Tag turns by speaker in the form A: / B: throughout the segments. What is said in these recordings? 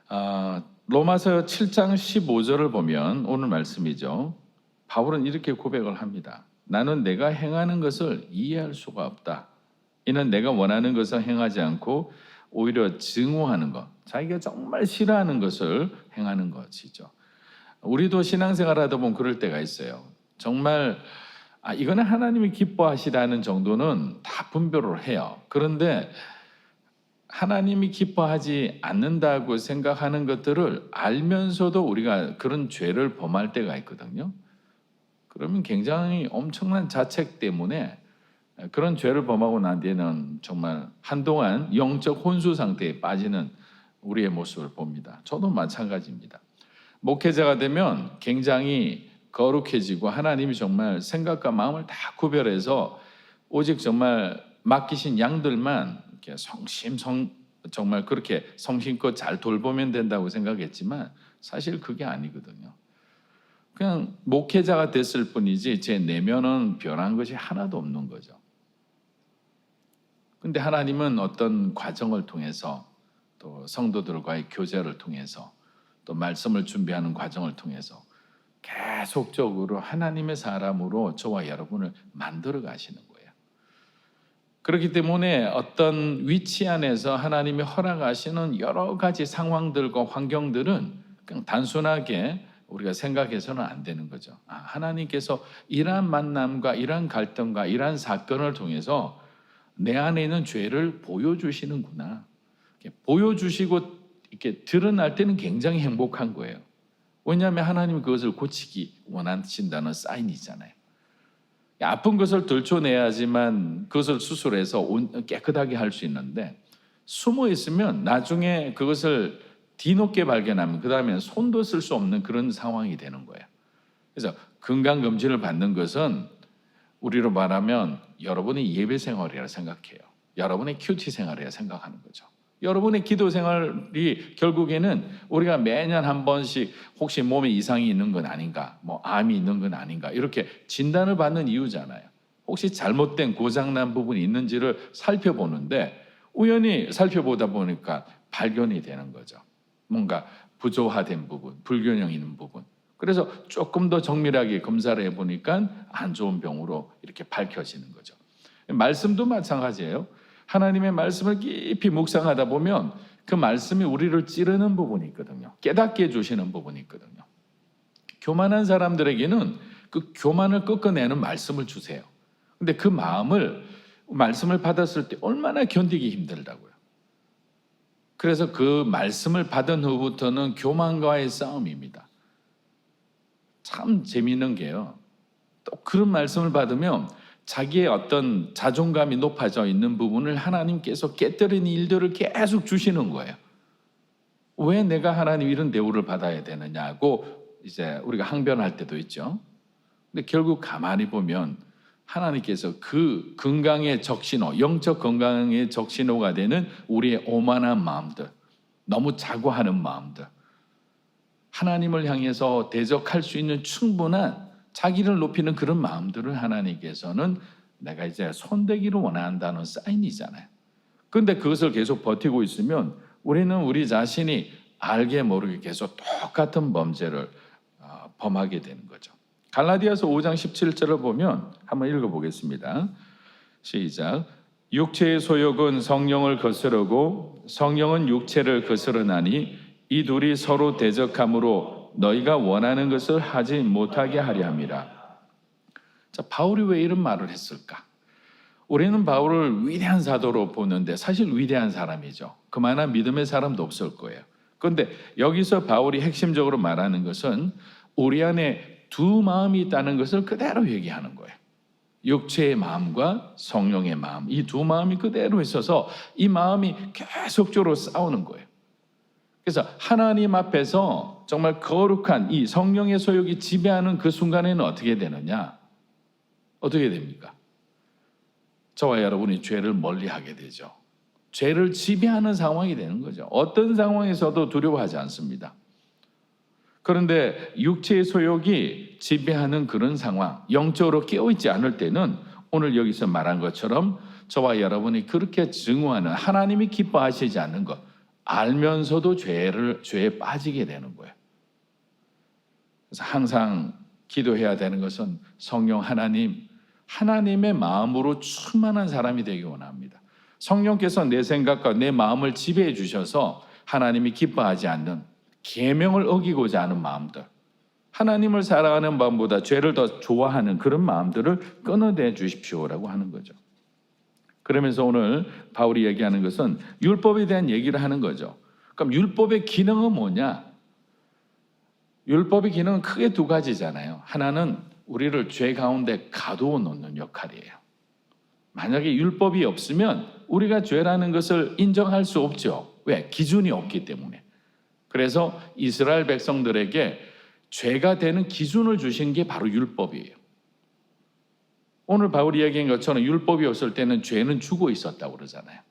A: 로마서 7장 15절을 보면 오늘 말씀이죠. 바울은 이렇게 고백을 합니다. 나는 내가 행하는 것을 이해할 수가 없다. 이는 내가 원하는 것을 행하지 않고 오히려 증오하는 것, 자기가 정말 싫어하는 것을 행하는 것이죠. 우리도 신앙생활 하다 보면 그럴 때가 있어요. 정말 이거는 하나님이 기뻐하시라는 정도는 다 분별을 해요. 그런데 하나님이 기뻐하지 않는다고 생각하는 것들을 알면서도 우리가 그런 죄를 범할 때가 있거든요. 그러면 굉장히 엄청난 자책 때문에 그런 죄를 범하고 난 뒤에는 정말 한동안 영적 혼수 상태에 빠지는 우리의 모습을 봅니다. 저도 마찬가지입니다. 목회자가 되면 굉장히 거룩해지고 하나님이 정말 생각과 마음을 다 구별해서 오직 정말 맡기신 양들만 이렇게 정말 그렇게 성심껏 잘 돌보면 된다고 생각했지만 사실 그게 아니거든요. 그냥 목회자가 됐을 뿐이지 제 내면은 변한 것이 하나도 없는 거죠. 근데 하나님은 어떤 과정을 통해서 또 성도들과의 교제를 통해서 또 말씀을 준비하는 과정을 통해서 계속적으로 하나님의 사람으로 저와 여러분을 만들어 가시는 거예요. 그렇기 때문에 어떤 위치 안에서 하나님이 허락하시는 여러 가지 상황들과 환경들은 그냥 단순하게 우리가 생각해서는 안 되는 거죠. 하나님께서 이러한 만남과 이러한 갈등과 이러한 사건을 통해서 내 안에 있는 죄를 보여주시는구나. 보여주시고 이렇게 드러날 때는 굉장히 행복한 거예요. 왜냐하면 하나님은 그것을 고치기 원하신다는 사인이잖아요. 아픈 것을 들춰내야지만 그것을 수술해서 깨끗하게 할 수 있는데 숨어 있으면 나중에 그것을 뒤늦게 발견하면 그 다음에 손도 쓸 수 없는 그런 상황이 되는 거예요. 그래서 건강검진을 받는 것은 우리로 말하면 여러분의 예배 생활이라 생각해요. 여러분의 큐티 생활이라 생각하는 거죠. 여러분의 기도 생활이 결국에는 우리가 매년 한 번씩 혹시 몸에 이상이 있는 건 아닌가, 뭐 암이 있는 건 아닌가 이렇게 진단을 받는 이유잖아요. 혹시 잘못된 고장난 부분이 있는지를 살펴보는데 우연히 살펴보다 보니까 발견이 되는 거죠. 뭔가 부조화된 부분, 불균형 있는 부분. 그래서 조금 더 정밀하게 검사를 해보니까 안 좋은 병으로 이렇게 밝혀지는 거죠. 말씀도 마찬가지예요. 하나님의 말씀을 깊이 묵상하다 보면 그 말씀이 우리를 찌르는 부분이 있거든요. 깨닫게 해주시는 부분이 있거든요. 교만한 사람들에게는 그 교만을 꺾어내는 말씀을 주세요. 근데 그 말씀을 받았을 때 얼마나 견디기 힘들다고요. 그래서 그 말씀을 받은 후부터는 교만과의 싸움입니다. 참 재미있는 게요. 또 그런 말씀을 받으면 자기의 어떤 자존감이 높아져 있는 부분을 하나님께서 깨뜨리는 일들을 계속 주시는 거예요. 왜 내가 하나님 이런 대우를 받아야 되느냐고 이제 우리가 항변할 때도 있죠. 근데 결국 가만히 보면 하나님께서 그 건강의 적신호, 영적 건강의 적신호가 되는 우리의 오만한 마음들, 너무 자고하는 마음들, 하나님을 향해서 대적할 수 있는 충분한 자기를 높이는 그런 마음들을 하나님께서는 내가 이제 손대기를 원한다는 사인이잖아요. 그런데 그것을 계속 버티고 있으면 우리는 우리 자신이 알게 모르게 계속 똑같은 범죄를 범하게 되는 거죠. 갈라디아서 5장 17절을 보면 한번 읽어보겠습니다. 시작. 육체의 소욕은 성령을 거스르고 성령은 육체를 거스르나니 이 둘이 서로 대적함으로 너희가 원하는 것을 하지 못하게 하려 함이라. 자, 바울이 왜 이런 말을 했을까? 우리는 바울을 위대한 사도로 보는데 사실 위대한 사람이죠. 그만한 믿음의 사람도 없을 거예요. 그런데 여기서 바울이 핵심적으로 말하는 것은 우리 안에 두 마음이 있다는 것을 그대로 얘기하는 거예요. 육체의 마음과 성령의 마음, 이 두 마음이 그대로 있어서 이 마음이 계속적으로 싸우는 거예요. 그래서 하나님 앞에서 정말 거룩한 이 성령의 소욕이 지배하는 그 순간에는 어떻게 되느냐? 어떻게 됩니까? 저와 여러분이 죄를 멀리하게 되죠. 죄를 지배하는 상황이 되는 거죠. 어떤 상황에서도 두려워하지 않습니다. 그런데 육체의 소욕이 지배하는 그런 상황, 영적으로 깨어있지 않을 때는 오늘 여기서 말한 것처럼 저와 여러분이 그렇게 증오하는 하나님이 기뻐하시지 않는 것, 알면서도 죄에 빠지게 되는 거예요. 그래서 항상 기도해야 되는 것은 성령 하나님의 마음으로 충만한 사람이 되기 원합니다. 성령께서 내 생각과 내 마음을 지배해 주셔서 하나님이 기뻐하지 않는 계명을 어기고자 하는 마음들, 하나님을 사랑하는 마음보다 죄를 더 좋아하는 그런 마음들을 끊어내 주십시오라고 하는 거죠. 그러면서 오늘 바울이 얘기하는 것은 율법에 대한 얘기를 하는 거죠. 그럼 율법의 기능은 뭐냐? 율법의 기능은 크게 두 가지잖아요. 하나는 우리를 죄 가운데 가두어 놓는 역할이에요. 만약에 율법이 없으면 우리가 죄라는 것을 인정할 수 없죠. 왜? 기준이 없기 때문에. 그래서 이스라엘 백성들에게 죄가 되는 기준을 주신 게 바로 율법이에요. 오늘 바울이 얘기한 것처럼 율법이 없을 때는 죄는 죽어 있었다고 그러잖아요.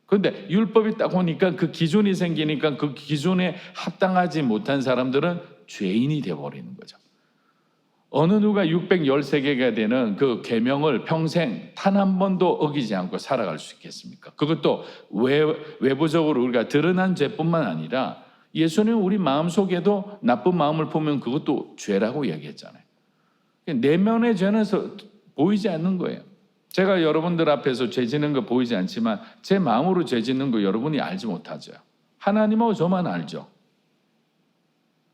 A: 그런데 율법이 딱 오니까 그 기준이 생기니까 그 기준에 합당하지 못한 사람들은 죄인이 되어버리는 거죠. 어느 누가 613개가 되는 그 계명을 평생 단 한 번도 어기지 않고 살아갈 수 있겠습니까? 그것도 외부적으로 우리가 드러난 죄뿐만 아니라 예수님은 우리 마음속에도 나쁜 마음을 보면 그것도 죄라고 얘기했잖아요. 내면의 죄는 보이지 않는 거예요. 제가 여러분들 앞에서 죄 짓는 거 보이지 않지만 제 마음으로 죄 짓는 거 여러분이 알지 못하죠. 하나님하고 저만 알죠.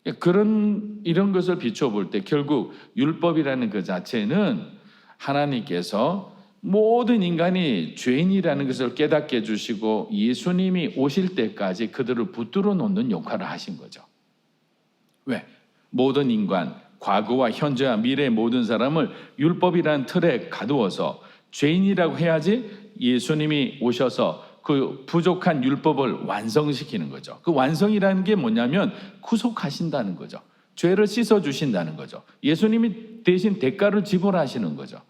A: 이런 것을 비춰볼 때 결국 율법이라는 그 자체는 하나님께서 모든 인간이 죄인이라는 것을 깨닫게 해주시고 예수님이 오실 때까지 그들을 붙들어 놓는 역할을 하신 거죠. 왜? 모든 인간, 과거와 현재와 미래의 모든 사람을 율법이라는 틀에 가두어서 죄인이라고 해야지 예수님이 오셔서 그 부족한 율법을 완성시키는 거죠. 그 완성이라는 게 뭐냐면 구속하신다는 거죠. 죄를 씻어주신다는 거죠. 예수님이 대신 대가를 지불하시는 거죠.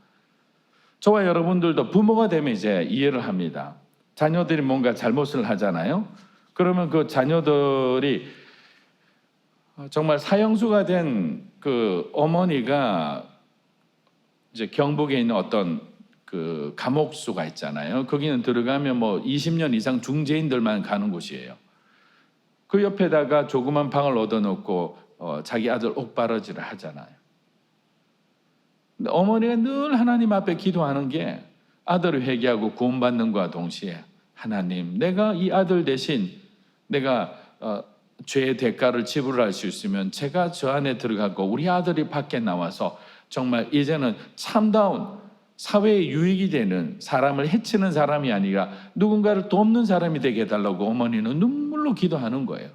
A: 저와 여러분들도 부모가 되면 이제 이해를 합니다. 자녀들이 뭔가 잘못을 하잖아요. 그러면 그 자녀들이 정말 사형수가 된 그 어머니가 이제 경북에 있는 어떤 그 감옥수가 있잖아요. 거기는 들어가면 뭐 20년 이상 중재인들만 가는 곳이에요. 그 옆에다가 조그만 방을 얻어놓고 자기 아들 옥바러지를 하잖아요. 근데 어머니가 늘 하나님 앞에 기도하는 게 아들을 회개하고 구원받는 것과 동시에 하나님, 내가 이 아들 대신 내가 죄의 대가를 지불할 수 있으면 제가 저 안에 들어가고 우리 아들이 밖에 나와서 정말 이제는 참다운 사회에 유익이 되는 사람을 해치는 사람이 아니라 누군가를 돕는 사람이 되게 해달라고 어머니는 눈물로 기도하는 거예요.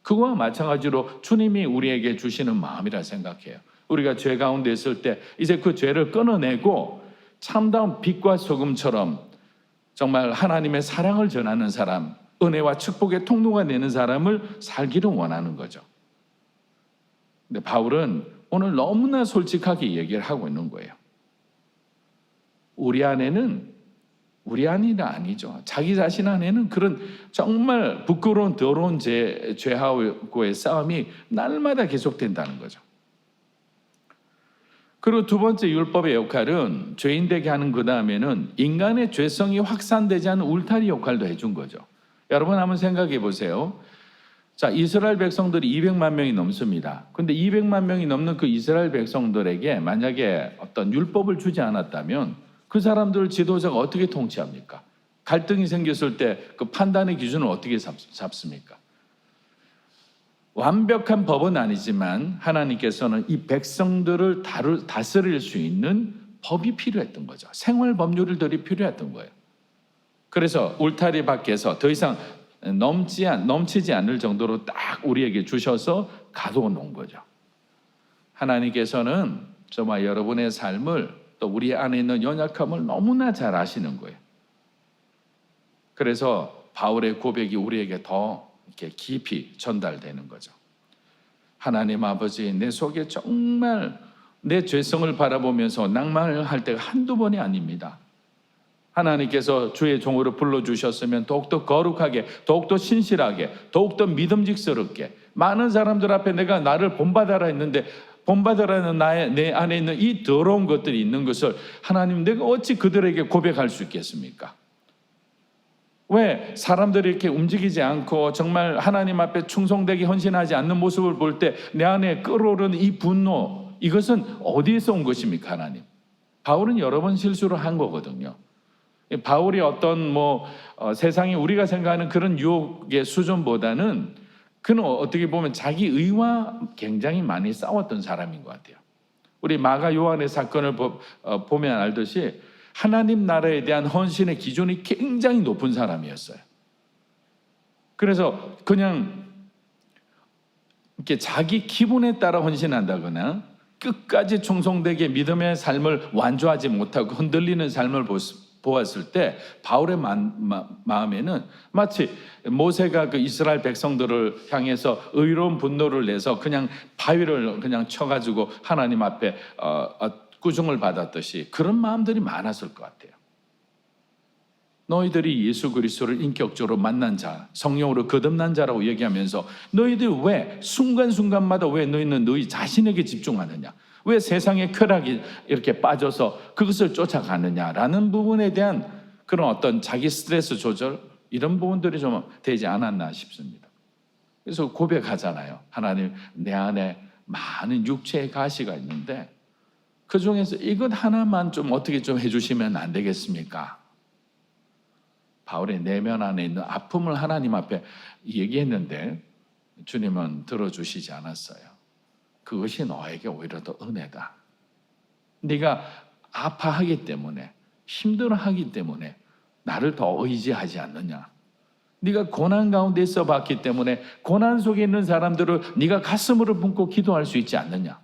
A: 그거와 마찬가지로 주님이 우리에게 주시는 마음이라 생각해요. 우리가 죄 가운데 있을 때 이제 그 죄를 끊어내고 참다운 빛과 소금처럼 정말 하나님의 사랑을 전하는 사람, 은혜와 축복의 통로가 되는 사람을 살기를 원하는 거죠. 근데 바울은 오늘 너무나 솔직하게 얘기를 하고 있는 거예요. 우리 안에는 아니죠. 자기 자신 안에는 그런 정말 부끄러운 더러운 죄하고의 싸움이 날마다 계속된다는 거죠. 그리고 두 번째 율법의 역할은 죄인 되게 하는 그 다음에는 인간의 죄성이 확산되지 않은 울타리 역할도 해준 거죠. 여러분 한번 생각해 보세요. 자, 이스라엘 백성들이 200만 명이 넘습니다. 근데 200만 명이 넘는 그 이스라엘 백성들에게 만약에 어떤 율법을 주지 않았다면 그 사람들을 지도자가 어떻게 통치합니까? 갈등이 생겼을 때 그 판단의 기준을 어떻게 잡습니까? 완벽한 법은 아니지만 하나님께서는 이 백성들을 다스릴 수 있는 법이 필요했던 거죠. 생활 법률들이 필요했던 거예요. 그래서 울타리 밖에서 더 이상 넘치지 않을 정도로 딱 우리에게 주셔서 가두어 놓은 거죠. 하나님께서는 저와 여러분의 삶을 또 우리 안에 있는 연약함을 너무나 잘 아시는 거예요. 그래서 바울의 고백이 우리에게 더 이렇게 깊이 전달되는 거죠. 하나님 아버지, 내 속에 정말 내 죄성을 바라보면서 낭만을 할 때가 한두 번이 아닙니다. 하나님께서 주의 종으로 불러주셨으면 더욱더 거룩하게, 더욱더 신실하게, 더욱더 믿음직스럽게 많은 사람들 앞에 내가 나를 본받아라 했는데 본받으라는 내 안에 있는 이 더러운 것들이 있는 것을 하나님 내가 어찌 그들에게 고백할 수 있겠습니까? 왜 사람들이 이렇게 움직이지 않고 정말 하나님 앞에 충성되게 헌신하지 않는 모습을 볼 때 내 안에 끓어오르는 이 분노, 이것은 어디에서 온 것입니까, 하나님? 바울은 여러 번 실수를 한 거거든요. 바울이 어떤 세상이 우리가 생각하는 그런 유혹의 수준보다는 그는 어떻게 보면 자기 의와 굉장히 많이 싸웠던 사람인 것 같아요. 우리 마가 요한의 사건을 보면 알듯이 하나님 나라에 대한 헌신의 기준이 굉장히 높은 사람이었어요. 그래서 그냥 이렇게 자기 기분에 따라 헌신한다거나 끝까지 충성되게 믿음의 삶을 완주하지 못하고 흔들리는 삶을 보았을 때 바울의 마음에는 마치 모세가 그 이스라엘 백성들을 향해서 의로운 분노를 내서 그냥 바위를 그냥 쳐가지고 하나님 앞에 꾸중을 받았듯이 그런 마음들이 많았을 것 같아요. 너희들이 예수 그리스도를 인격적으로 만난 자, 성령으로 거듭난 자라고 얘기하면서 너희들 왜 순간순간마다 왜 너희는 너희 자신에게 집중하느냐, 왜 세상의 쾌락이 이렇게 빠져서 그것을 쫓아가느냐라는 부분에 대한 그런 어떤 자기 스트레스 조절, 이런 부분들이 좀 되지 않았나 싶습니다. 그래서 고백하잖아요. 하나님, 내 안에 많은 육체의 가시가 있는데 그 중에서 이것 하나만 좀 어떻게 좀 해주시면 안 되겠습니까? 바울의 내면 안에 있는 아픔을 하나님 앞에 얘기했는데 주님은 들어주시지 않았어요. 그것이 너에게 오히려 더 은혜다. 네가 아파하기 때문에, 힘들어하기 때문에 나를 더 의지하지 않느냐. 네가 고난 가운데 있어 봤기 때문에 고난 속에 있는 사람들을 네가 가슴으로 품고 기도할 수 있지 않느냐.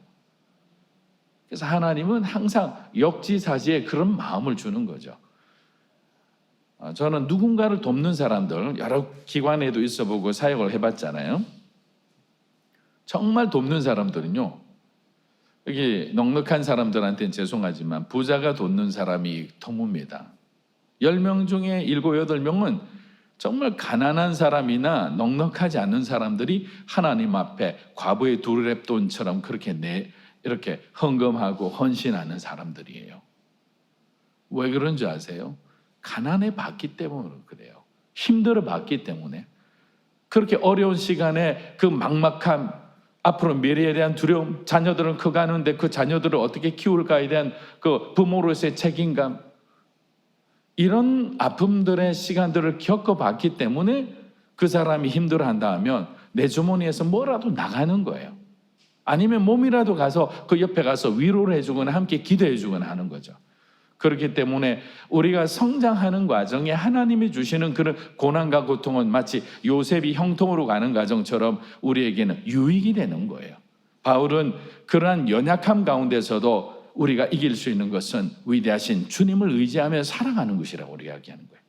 A: 그래서 하나님은 항상 역지사지에 그런 마음을 주는 거죠. 저는 누군가를 돕는 사람들, 여러 기관에도 있어보고 사역을 해봤잖아요. 정말 돕는 사람들은요, 여기 넉넉한 사람들한테는 죄송하지만 부자가 돕는 사람이 드뭅니다. 10명 중에 7, 8명은 정말 가난한 사람이나 넉넉하지 않은 사람들이 하나님 앞에 과부의 두루랩돈처럼 그렇게 이렇게 헌금하고 헌신하는 사람들이에요. 왜 그런 줄 아세요? 가난해 봤기 때문에 그래요. 힘들어 봤기 때문에. 그렇게 어려운 시간에 그 막막함, 앞으로 미래에 대한 두려움, 자녀들은 커가는데 그 자녀들을 어떻게 키울까에 대한 그 부모로서의 책임감, 이런 아픔들의 시간들을 겪어봤기 때문에 그 사람이 힘들어한다 하면 내 주머니에서 뭐라도 나가는 거예요. 아니면 몸이라도 가서 그 옆에 가서 위로를 해주거나 함께 기도해 주거나 하는 거죠. 그렇기 때문에 우리가 성장하는 과정에 하나님이 주시는 그런 고난과 고통은 마치 요셉이 형통으로 가는 과정처럼 우리에게는 유익이 되는 거예요. 바울은 그러한 연약함 가운데서도 우리가 이길 수 있는 것은 위대하신 주님을 의지하며 살아가는 것이라고 우리가 이야기하는 거예요.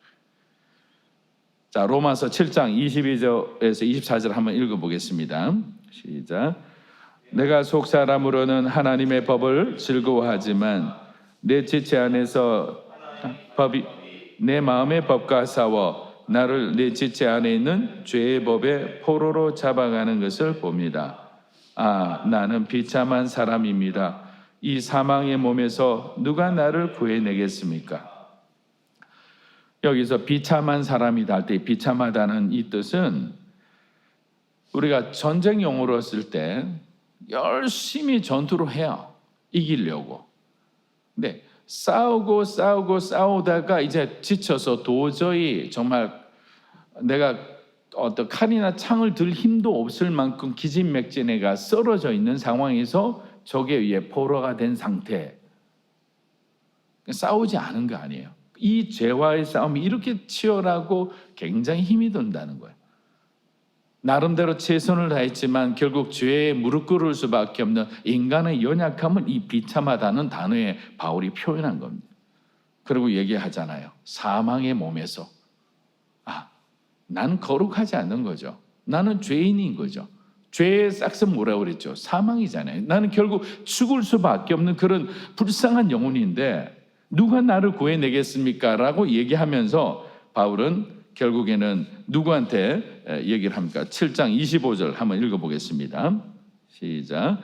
A: 자, 로마서 7장 22절에서 24절 한번 읽어보겠습니다. 시작. 내가 속사람으로는 하나님의 법을 즐거워하지만 내 지체 안에서 법이 내 마음의 법과 싸워 나를 내 지체 안에 있는 죄의 법의 포로로 잡아가는 것을 봅니다. 아, 나는 비참한 사람입니다. 이 사망의 몸에서 누가 나를 구해내겠습니까? 여기서 비참한 사람이다 할 때 비참하다는 이 뜻은 우리가 전쟁 용어로 쓸 때 열심히 전투를 해요. 이기려고. 근데 싸우다가 이제 지쳐서 도저히 정말 내가 어떤 칼이나 창을 들 힘도 없을 만큼 기진맥진해가 쓰러져 있는 상황에서 적에 의해 포로가 된 상태. 싸우지 않은 거 아니에요. 이 죄와의 싸움이 이렇게 치열하고 굉장히 힘이 든다는 거예요. 나름대로 최선을 다했지만 결국 죄에 무릎 꿇을 수밖에 없는 인간의 연약함을 이 비참하다는 단어에 바울이 표현한 겁니다. 그리고 얘기하잖아요. 사망의 몸에서. 난 거룩하지 않는 거죠. 나는 죄인인 거죠. 죄의 싹은 뭐라고 그랬죠? 사망이잖아요. 나는 결국 죽을 수밖에 없는 그런 불쌍한 영혼인데 누가 나를 구해내겠습니까? 라고 얘기하면서 바울은 결국에는 누구한테 얘기를 합니까? 7장 25절 한번 읽어보겠습니다. 시작.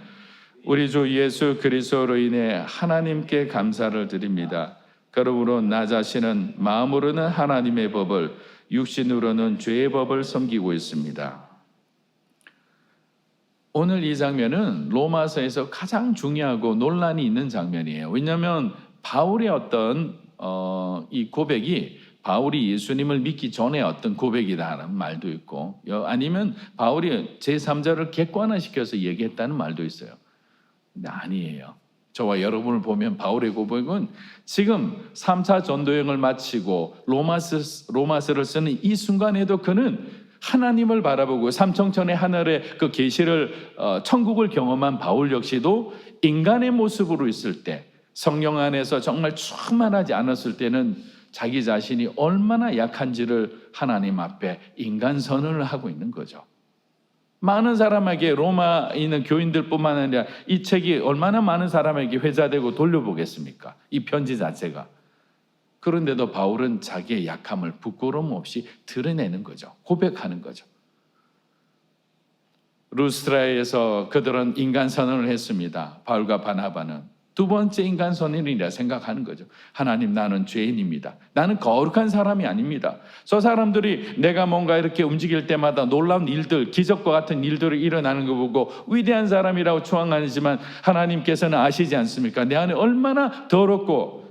A: 우리 주 예수 그리스도로 인해 하나님께 감사를 드립니다. 그러므로 나 자신은 마음으로는 하나님의 법을 육신으로는 죄의 법을 섬기고 있습니다. 오늘 이 장면은 로마서에서 가장 중요하고 논란이 있는 장면이에요. 왜냐하면 바울의 어떤 이 고백이 바울이 예수님을 믿기 전에 어떤 고백이다라는 말도 있고, 아니면 바울이 제3자를 객관화시켜서 얘기했다는 말도 있어요. 근데 아니에요. 저와 여러분을 보면 바울의 고백은 지금 3차 전도여행을 마치고 로마서를 쓰는 이 순간에도 그는 하나님을 바라보고 삼청천의 하늘의 그 계시를 천국을 경험한 바울 역시도 인간의 모습으로 있을 때, 성령 안에서 정말 충만하지 않았을 때는 자기 자신이 얼마나 약한지를 하나님 앞에 인간 선언을 하고 있는 거죠. 많은 사람에게, 로마에 있는 교인들뿐만 아니라 이 책이 얼마나 많은 사람에게 회자되고 돌려보겠습니까? 이 편지 자체가. 그런데도 바울은 자기의 약함을 부끄러움 없이 드러내는 거죠. 고백하는 거죠. 루스트라에서 그들은 인간 선언을 했습니다. 바울과 바나바는 두 번째 인간 선언이라 생각하는 거죠. 하나님, 나는 죄인입니다. 나는 거룩한 사람이 아닙니다. 저 사람들이 내가 뭔가 이렇게 움직일 때마다 놀라운 일들, 기적과 같은 일들이 일어나는 거 보고 위대한 사람이라고 추앙하지만 하나님께서는 아시지 않습니까? 내 안에 얼마나 더럽고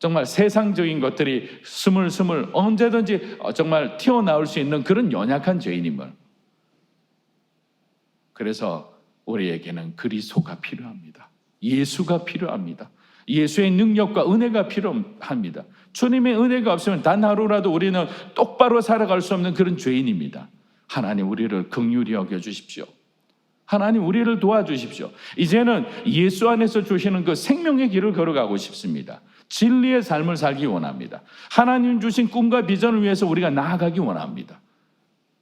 A: 정말 세상적인 것들이 스물스물 언제든지 정말 튀어나올 수 있는 그런 연약한 죄인임을. 그래서 우리에게는 그리스도가 필요합니다. 예수가 필요합니다. 예수의 능력과 은혜가 필요합니다. 주님의 은혜가 없으면 단 하루라도 우리는 똑바로 살아갈 수 없는 그런 죄인입니다. 하나님, 우리를 긍휼히 여겨주십시오. 하나님, 우리를 도와주십시오. 이제는 예수 안에서 주시는 그 생명의 길을 걸어가고 싶습니다. 진리의 삶을 살기 원합니다. 하나님 주신 꿈과 비전을 위해서 우리가 나아가기 원합니다.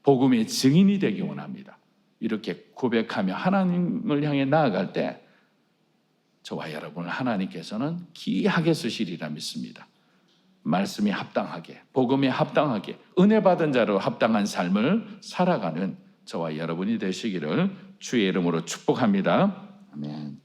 A: 복음의 증인이 되기 원합니다. 이렇게 고백하며 하나님을 향해 나아갈 때 저와 여러분을 하나님께서는 귀하게 쓰시리라 믿습니다. 말씀이 합당하게, 복음에 합당하게, 은혜 받은 자로 합당한 삶을 살아가는 저와 여러분이 되시기를 주의 이름으로 축복합니다. 아멘.